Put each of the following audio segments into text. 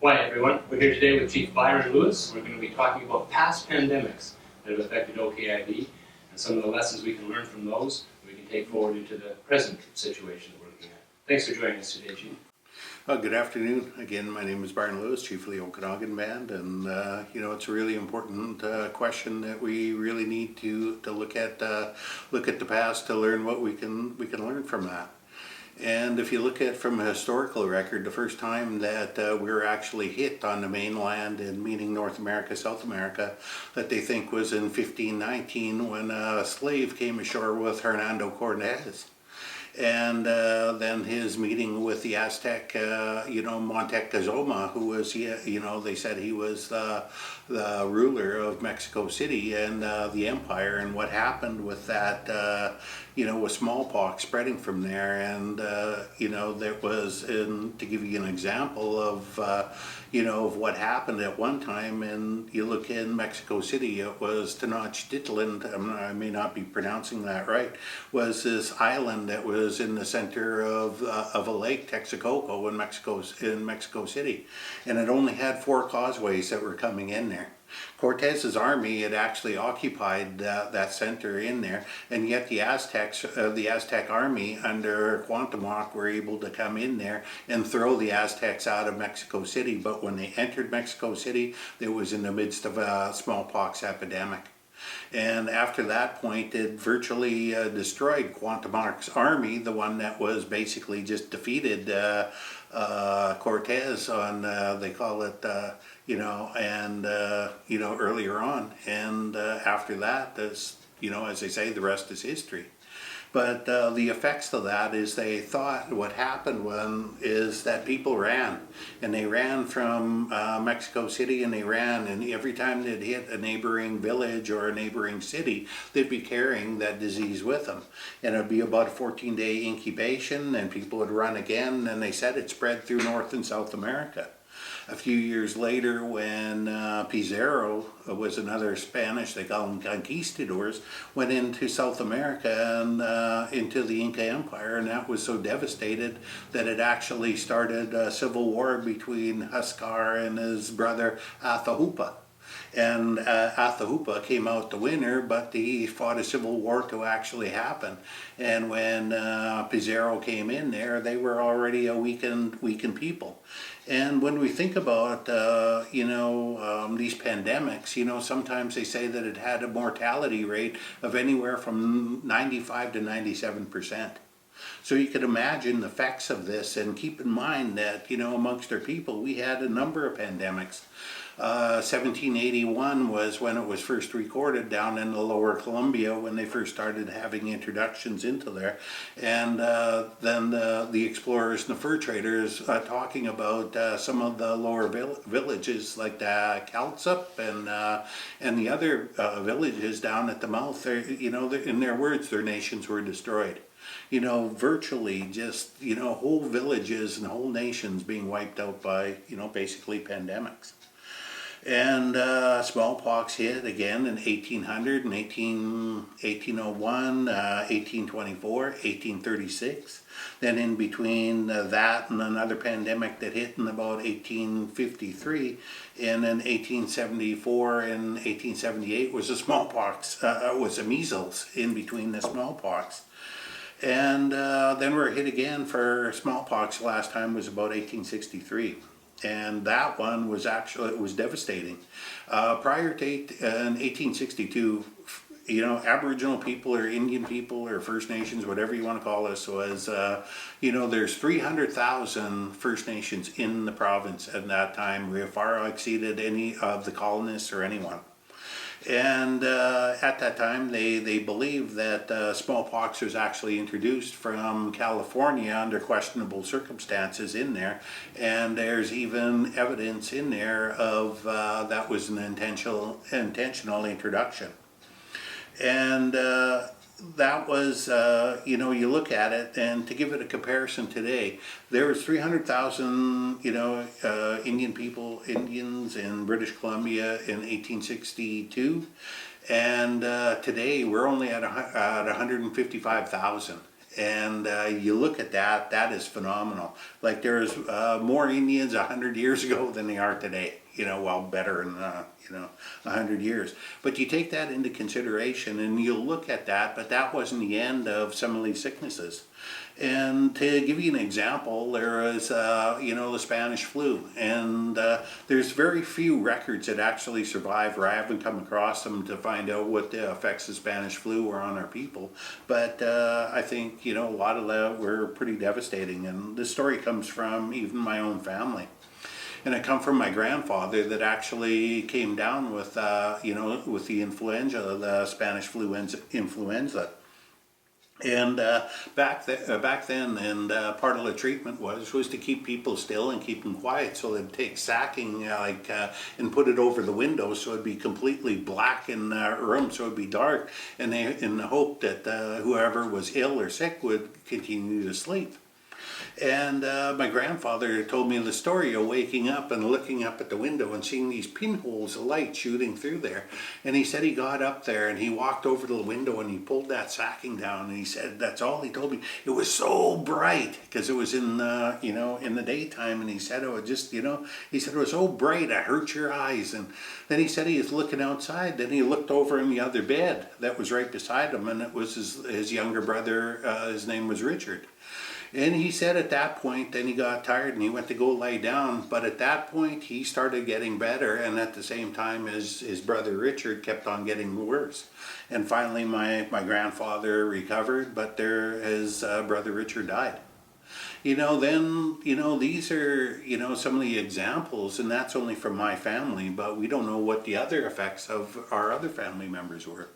Hi everyone, we're here today with Chief Byron Louis. We're going to be talking about past pandemics that have affected OKIB and some of the lessons we can learn from those we can take forward into the present situation that we're looking at. Thanks for joining us today, Chief. Good afternoon. Again, my name is Byron Louis, Chief of the Okanagan Band, and it's a really important question that we really need to look at the past to learn what we can learn from that. And if you look at from a historical record, the first time that we were actually hit on the mainland, and meaning North America, South America, that they think was in 1519 when a slave came ashore with Hernando Cortez. And then his meeting with the Aztec, Montezuma, who was, they said he was the ruler of Mexico City and the empire, and what happened with that, with smallpox spreading from there. And, that was, to give you an example of, of what happened at one time. And you look in Mexico City, it was Tenochtitlan, I may not be pronouncing that right, was this island that was in the center of a lake, Texcoco, in Mexico City, and it only had 4 causeways that were coming in there. Cortez's army had actually occupied that center in there, and yet the Aztec army under Cuauhtémoc were able to come in there and throw the Aztecs out of Mexico City. But when they entered Mexico City, it was in the midst of a smallpox epidemic. And after that point, it virtually destroyed Cuauhtémoc's army, the one that was basically just defeated Cortez on, they call it, earlier on. And after that, as they say, the rest is history. But the effects of that is they thought what happened is that people ran, and they ran from Mexico City, and every time they'd hit a neighboring village or a neighboring city, they'd be carrying that disease with them. And it'd be about a 14-day incubation, and people would run again, and they said it spread through North and South America. A few years later, when Pizarro was another Spanish, they call them conquistadors, went into South America and into the Inca Empire, and that was so devastated that it actually started a civil war between Huáscar and his brother Atahualpa. And Atahualpa came out the winner, but he fought a civil war to actually happen. And when Pizarro came in there, they were already a weakened people. And when we think about, these pandemics, sometimes they say that it had a mortality rate of anywhere from 95 to 97%. So you could imagine the effects of this, and keep in mind that, amongst our people, we had a number of pandemics. 1781 was when it was first recorded down in the Lower Columbia, when they first started having introductions into there. And then the explorers and the fur traders talking about some of the lower villages like Caltsup and the other villages down at the mouth. In their words, their nations were destroyed. Virtually just, whole villages and whole nations being wiped out by, basically pandemics. And smallpox hit again in 1800, and 1801, 1824, 1836. Then in between that and another pandemic that hit in about 1853, and then 1874 and 1878 was a smallpox, was a measles in between the smallpox. And then we're hit again for smallpox. Last time was about 1863. And that one was it was devastating. Prior to in 1862, Aboriginal people or Indian people or First Nations, whatever you want to call us, was, there's 300,000 First Nations in the province at that time. We have far exceeded any of the colonists or anyone. And at that time, they believed that smallpox was actually introduced from California under questionable circumstances in there. And there's even evidence in there of that was an intentional introduction. And that was, you look at it, and to give it a comparison today, there was 300,000, Indians in British Columbia in 1862, and today we're only at 155,000. And you look at that, that is phenomenal. Like there's more Indians 100 years ago than there are today. Well, better in 100 years. But you take that into consideration and you look at that, but that wasn't the end of some of these sicknesses. And to give you an example, there is, the Spanish flu. And there's very few records that actually survive, or I haven't come across them to find out what the effects of Spanish flu were on our people. But I think, a lot of that were pretty devastating. And this story comes from even my own family. And it come from my grandfather that actually came down with, with the influenza, the Spanish flu influenza. And back then, and part of the treatment was to keep people still and keep them quiet. So they'd take sacking and put it over the window so it'd be completely black in the room, so it'd be dark, and they in the hope that whoever was ill or sick would continue to sleep. And my grandfather told me the story of waking up and looking up at the window and seeing these pinholes of light shooting through there. And he said he got up there and he walked over to the window and he pulled that sacking down. And he said, that's all he told me. It was so bright because it was in the daytime. And he said, it was just, he said it was so bright, it hurt your eyes. And then he said he was looking outside. Then he looked over in the other bed that was right beside him. And it was his younger brother. His name was Richard. And he said at that point, then he got tired and he went to go lie down. But at that point, he started getting better. And at the same time, his brother Richard kept on getting worse. And finally, my grandfather recovered, but his brother Richard died. These are, some of the examples, and that's only from my family, but we don't know what the other effects of our other family members were.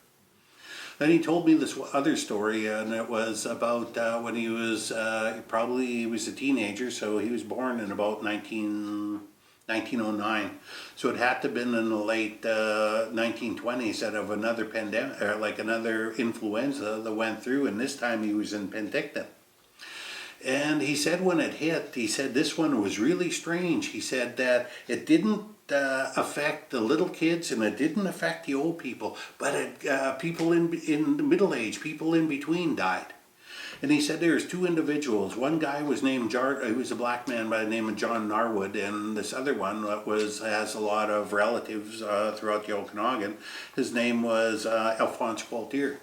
Then he told me this other story, and it was about when he was he was a teenager, so he was born in about 1909. So it had to have been in the late 1920s that of another pandemic, or like another influenza that went through, and this time he was in Penticton. And he said when it hit, he said this one was really strange. He said that it didn't affect the little kids and it didn't affect the old people, but people in the middle age, people in between died. And he said there's two individuals. One guy was named he was a black man by the name of John Narwood, and this other one has a lot of relatives throughout the Okanagan. His name was Alphonse Qualtier.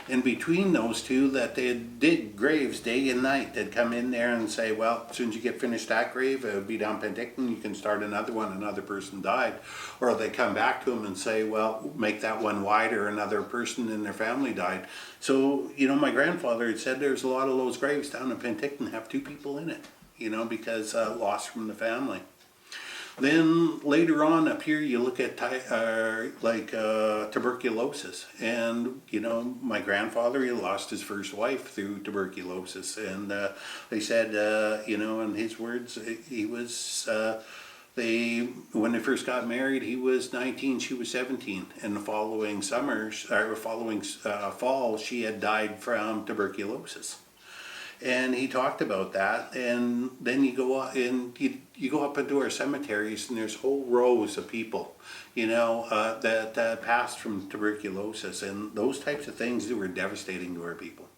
In between those two, that they dig graves day and night. They'd come in there and say, well, as soon as you get finished that grave, it would be down Penticton, you can start another one, another person died. Or they come back to him and say, well, make that one wider, another person in their family died. So, my grandfather had said there's a lot of those graves down in Penticton have two people in it, because lost from the family. Then later on up here, you look at tuberculosis, and my grandfather, he lost his first wife through tuberculosis, and they said in his words, he was when they first got married, he was 19, she was 17, and the following fall, she had died from tuberculosis. And he talked about that, and then you go and you go up into our cemeteries, and there's whole rows of people, that passed from tuberculosis, and those types of things that were devastating to our people.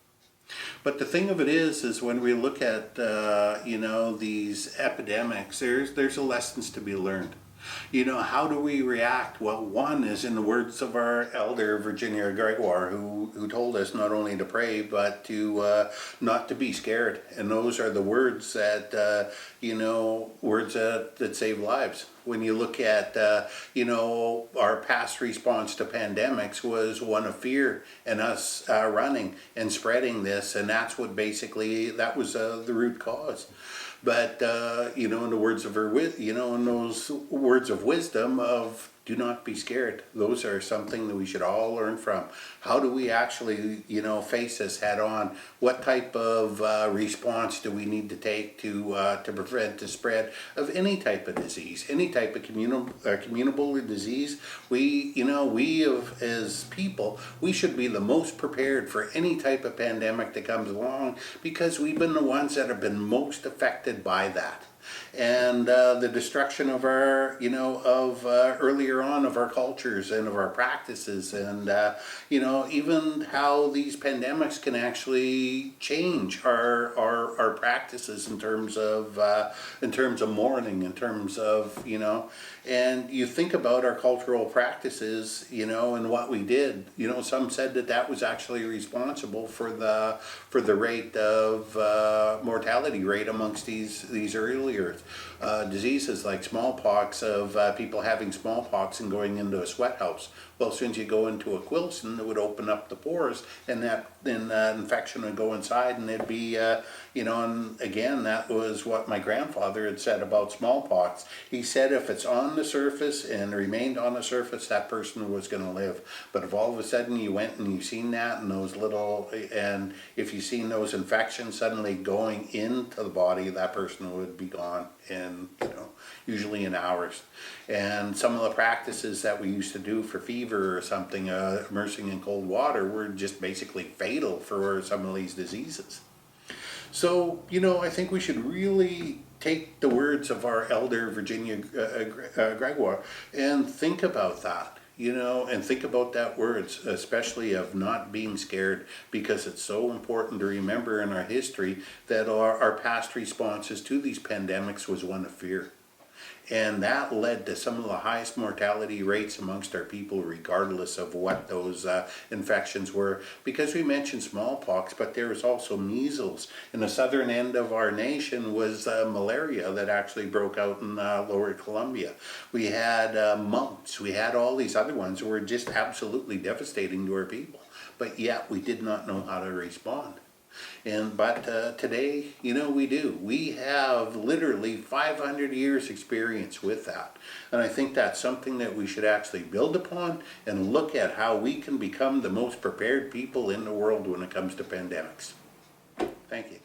But the thing of it is when we look at these epidemics, there's lessons to be learned. How do we react? Well, one is in the words of our elder, Virginia Gregoire, who told us not only to pray, but to not to be scared. And those are the words that, words that save lives. When you look at, our past response to pandemics was one of fear and us running and spreading this. And that's what that was the root cause. But, in the words of in those words of wisdom of do not be scared. Those are something that we should all learn from. How do we actually, face this head on? What type of response do we need to take to prevent the spread of any type of disease, any type of communicable disease? We as people, we should be the most prepared for any type of pandemic that comes along because we've been the ones that have been most affected by that. and the destruction of our, earlier on of our cultures and of our practices, and even how these pandemics can actually change our practices in terms of mourning, in terms of and you think about our cultural practices, and what we did. Some said that was actually responsible for the rate of mortality rate amongst these earlier diseases like smallpox, of people having smallpox and going into a sweat house. Well, as soon as you go into a quilson, it would open up the pores, and that infection would go inside, and it'd be and again, that was what my grandfather had said about smallpox. He said if it's on the surface and remained on the surface, that person was going to live. But if all of a sudden you went and you seen that, and and if you seen those infections suddenly going into the body, that person would be gone in, usually in hours. And some of the practices that we used to do for fever or something, immersing in cold water, were just basically fatal for some of these diseases. So, I think we should really take the words of our elder, Virginia Gregoire, and think about that, and think about that words, especially of not being scared, because it's so important to remember in our history that our past responses to these pandemics was one of fear. And that led to some of the highest mortality rates amongst our people, regardless of what those infections were. Because we mentioned smallpox, but there was also measles. In the southern end of our nation was malaria that actually broke out in Lower Columbia. We had mumps. We had all these other ones that were just absolutely devastating to our people. But yet we did not know how to respond. But today, we do. We have literally 500 years experience with that. And I think that's something that we should actually build upon and look at how we can become the most prepared people in the world when it comes to pandemics. Thank you.